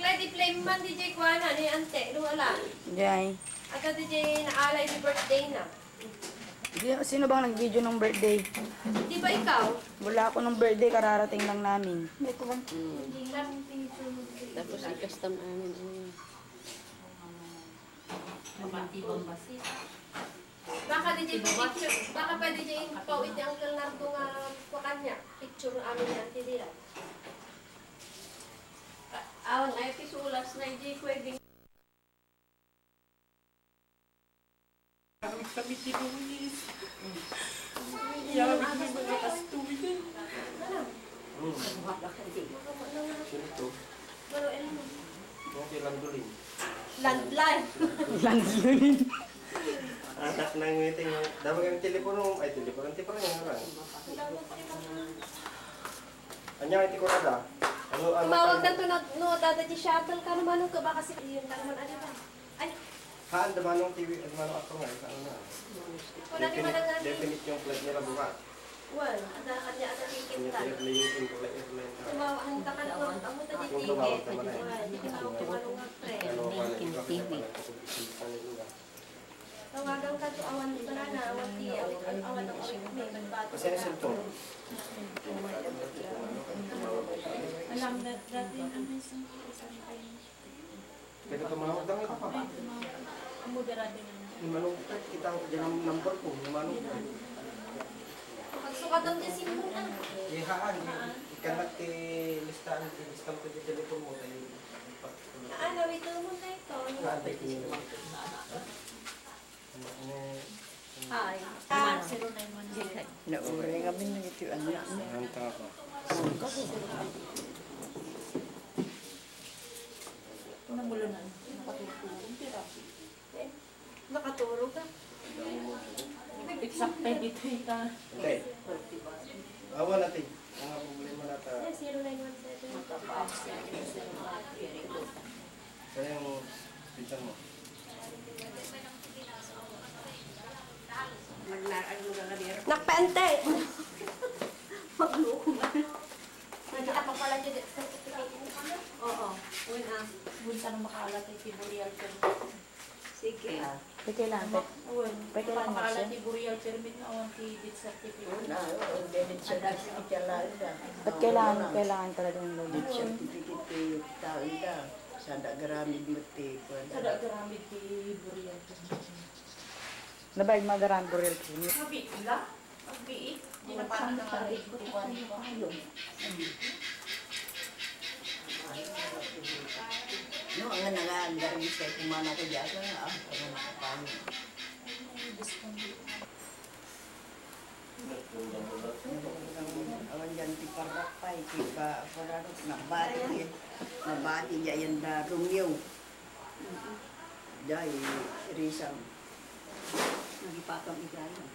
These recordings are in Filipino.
Kaya di flame man DJ Kuana ni ante, wala. Jay. At DJ naalay ni birthday na. Sino bang nag-video ng birthday? Di ba ikaw? Wala ako ng birthday, kararating lang namin. Hindi lang picture. Tapos i-custom amin. Baka DJ picture, baka pa DJ pawit yung Uncle Nardo nga po kanya. Picture ng amin yan, hindi lang. Awan ay pisulas na DJ pwedeng. Kami si Luis. Yawag kami mga kastuwin. Sino to? Pero ano? Okay, Landolin. Landline. Landlin. Anak ng meeting. Dapat kami telepono. Ay, telepono. Telepono yung harang. Anya, iti ko rada. Ano, Mawag na ito na dada di shuttle ka naman ka ba kasi yun ka naman ano ba? Ay, Haan, damanong TV, damanong ako nga. Ano na? wala ni manang Definite yung flight nila bukas. well, ada kanya ada ticket Kanya tan. yung flight airline. Tumawa ang takan ko, amo ta di Kung ticket. tumawag naman na Well, di ka tawag tumalong nga pre. Ano, TV. Tawagan ka to awan di banana, awan ti awan ng may bagbato. Kasi na cellphone. Alam na dati ang isang time. Kaya tumawag lang ito pa. Ang moderado na. Yung manong kita ko dyan ang number ko. Yung manong. Pagsukat ang desimbo na. Haan, ikanak ti listahan ko di telephone mo. Ano, ito mo na ito. Naantay ko yun. Hi. Ah, 091. Nauri kami ng ito. Ano? Hanta ako. Namulunan. Nakatutulong. Therapy. Nakaturo ka. Exact time dito ita. Okay. Awa natin. Ang nga problema natin. 0917. Kaya yung pinsan mo. Maglaan mo na nabira. Nakpente! Magloko nga. Hindi ka pa pala dyan sa certificate mo. Oo. Una. Bunta na makaalat ay Tiburial permit. Sige. Kailangan. Uwan. Kailangan Makaalat siya. Tiburial permit na awan deed certificate. Ba't kailangan talaga ng load? Sada garamid mo ti. Sada garamid Tiburial permit. Nabayag magaran ko real cream. Mabiit la? Mabiit? Hindi na parang nakarit ko. No, ang nangangarin sa kumana ko dyan. Ano nakapangin. Awan dyan ti parapay. Tiba pararot nabati dyan da rumyaw. Dahil risang. Nagipakang igayon.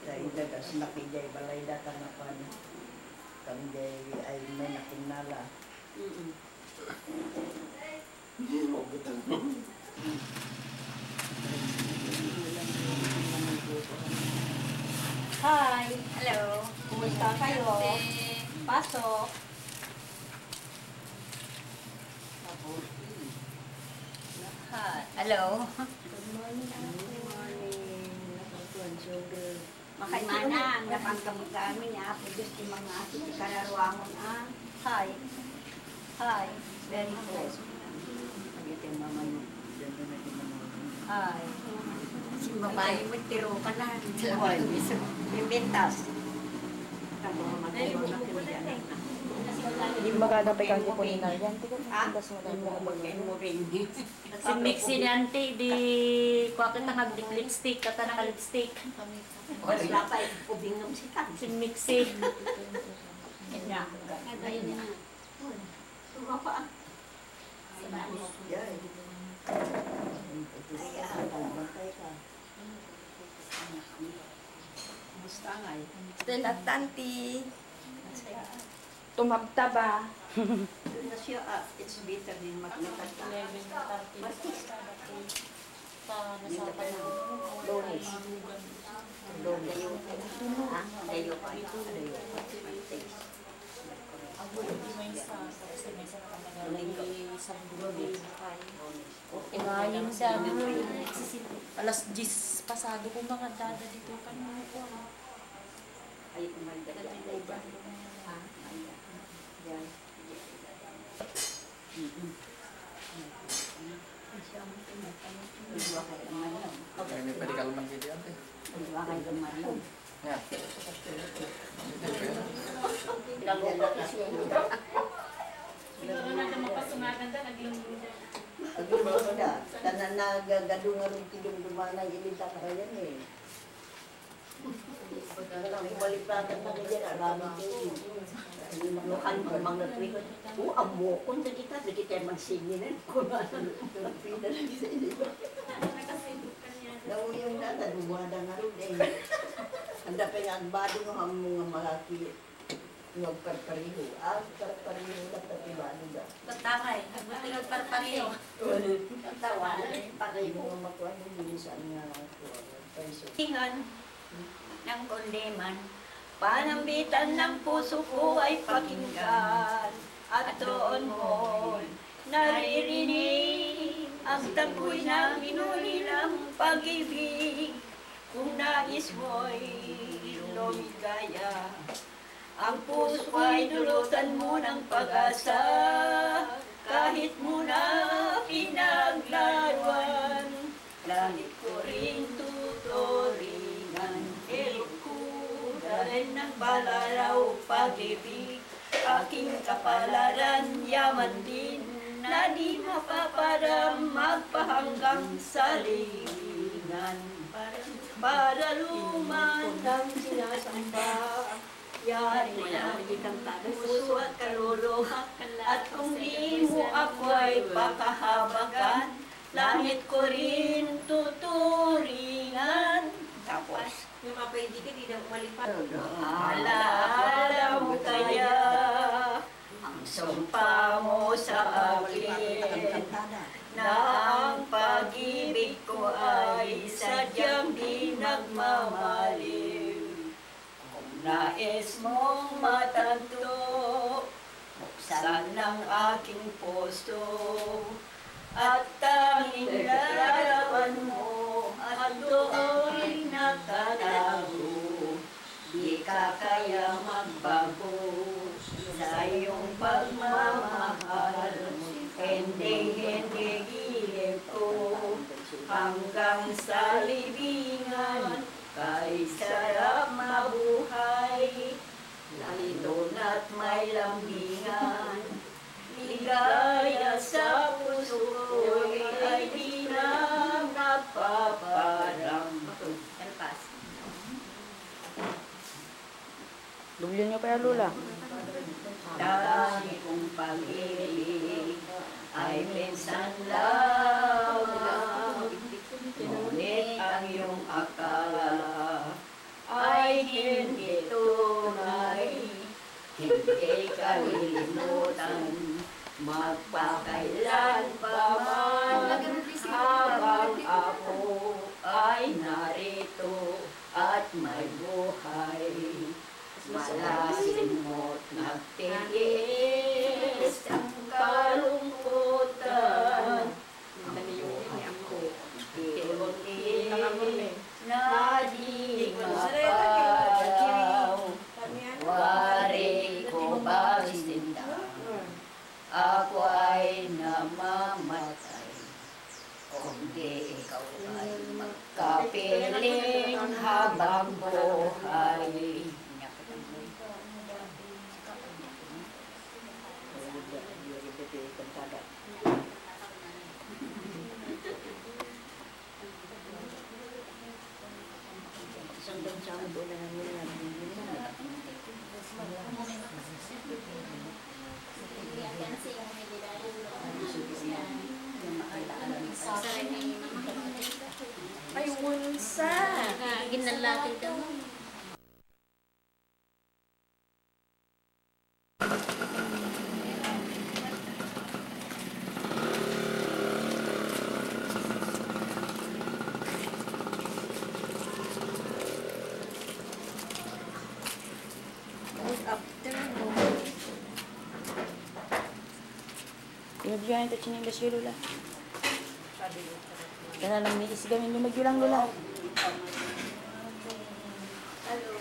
Dahil dagas nakijay balay data na pan. Kami ay may nakinala. Hi! Hello! Kumusta kayo? Pasok! Hi! Hello! Makaimana, napangkamot kami niya. Pwede si mga kararuangon. Hi! Hi! Very good. Pagdating mama mo. Hi! Si babae mo, tiro ka na. Bibitas. Hindi magagapay kang kipunin na yan. Tigas mo lang mo rin. Si Mixi ni Auntie, di kuha kita nga lipstick, kata naka-lipstick. Wala pa, ubing ng sikat. Si Mixi. Kanya. Ayun na. Sumapa. Yan. Kumusta nga eh? Stella Tanti. Tumabta ba? Doon na siya, it's better din magnatat. 11:30. Nasa pa na. Lunes. Layo pa. Layo pa. Layo pa. Ang bulo di may isa. Tapos may isa na isang gabi. Ingayin siya. Alas 10 pasado ko mga dada dito kan mo ko. Ay, kumanda ka. Yan. Dua kayo naman lang. May pwede ka lumang dito ate. Dua kayo naman lang. Yan. Siguro na mapasunagan da naglunggo da. Pagin mo na, tanan na gagadungan ng tidum-dumanay, ilita ka yan eh. Walang ibaliplatan na kaya, alam ko yun. Lukan mo mga trikot. Ang mukon na kita magsingin. Kung ano, pinalagi sa inyo. Nauyong na, nadumada nga rin eh. Handa pa nga, bado nga ang mga malaki. Nagparpariho. Parpariho na tatibado da. Tatangay, nagbutingag parpariyo. Tawa, pariho nga makuha yung bilisan nga. Tingan ng kondeman, panambitan ng puso ko ay pakinggan, at doon mo naririnig ang tapoy ng inulilang pag-ibig. Kung nais mo'y lumigaya, ang puso ko ay dulutan mo ng pag-asa, kahit muna pinaglaruan. Langit ko rin tuturingan, dahil ng balaraw pag-ibig, aking kapalaran yaman din, na di mapaparam magpahanggang sa libingan. Para luman ang sinasamba, yari na puso at kaluluha, at kung di mo ako ay pakahabagan, langit ko rin tuturingan. Tapos, Yung mapahindi ka, di na umalipat. alaala mo kaya ang sumpa mo sa akin, na ang pag-ibig ko ay sadyang di nagmamaliw. Kung nais mong matanto, buksan ng aking puso, at tanging larawan mo, at doon nakatago. Di ka kaya magbago sa iyong pagmamahal. Hindi gilip ko hanggang sa libingan. Kay sarap mabuhay, lalo na't may lambingan. Ligaya sa puso ko ay di na nagpaparam. Dublin niyo pa yan, Lola. Dami kong pag-ibig ay minsan lamang, ngunit ang iyong akala ay hindi tunay. Hindi kalilimutan, magpakailan pa man, habang ako ay narito at may buhay. Malasin mo't nagtiis ang kalungkutan. Ang buhay ko, unti-unti na di mapalaw. Wari ko ba sinta, ako ay namamatay. Kung di ikaw ay magkapiling habang buhay. Sandang sa ang doon na nila. Ay, wunsa. Ginalaki ka mo. Ibigyan ito chinindas yung lula. Kaya lang may isigamin yung magyulang lula. Hello.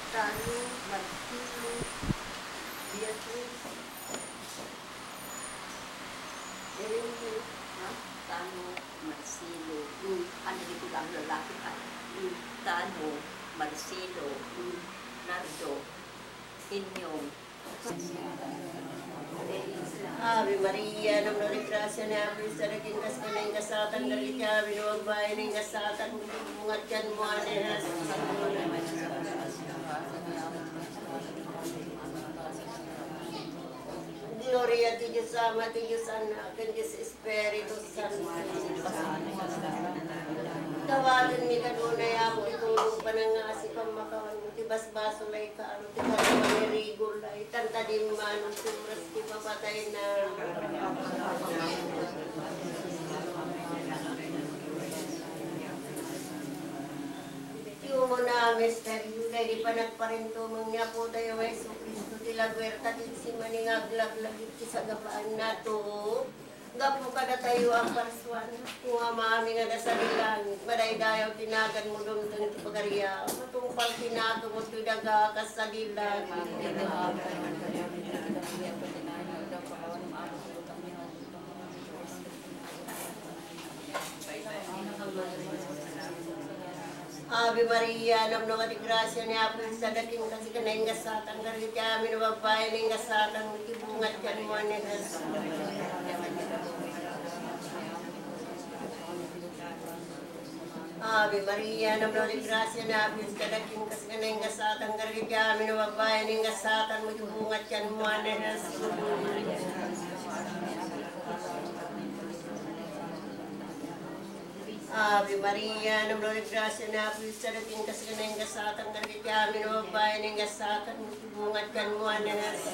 Tano, Martino, Beatriz, Erwin, ha? Tano, Marcelo, ano dito lang lalaki ka? Tano, Marcelo, Nardo, Inyong. Ave Maria, nam nori grasya ni Apo sa naging kaskanay kasatan dari kami nuwag bayan ng kasatan bungat kan mo aneras. Gloria ti Diyos Ama, ti Diyos Anak, ti Diyos Espiritu Santo. Tawagan mi kanunay ako itulong pa ng asi pamakawan mo, ti basbaso lay ka, ano ti karuman ni Rigol lay, tanta di manong sumras ti papatay na. Yung mo na, Mr. Yulay, di pa nagparintumang niya po tayo, Yesu Cristo, ti lagwerta, ti si maningaglag-lagit, ti sa gabaan na to. Gapo ka na tayo ang parswan, kung amami nga nasa langit, maday-dayaw tinagan mo doon ng tipagariya, matungpal tinago mo ito nagakas sa dilag. Ave Maria, nam nawa di grasya ni Apo sa dating kasi kanay nga satan garit kami na babae ni nga satan itibungat kan mo ni Jesus. Ave Maria, nam nawa di grasya ni Apo sa dating kasi kanay nga satan garit kami na babae ni nga satan itibungat kan mo ni Jesus. Ave Maria, nam nawa di grasya na po sa dating kasi kanay nga satan garit kami na babae ni nga satan itibungat kan mo ni Jesus.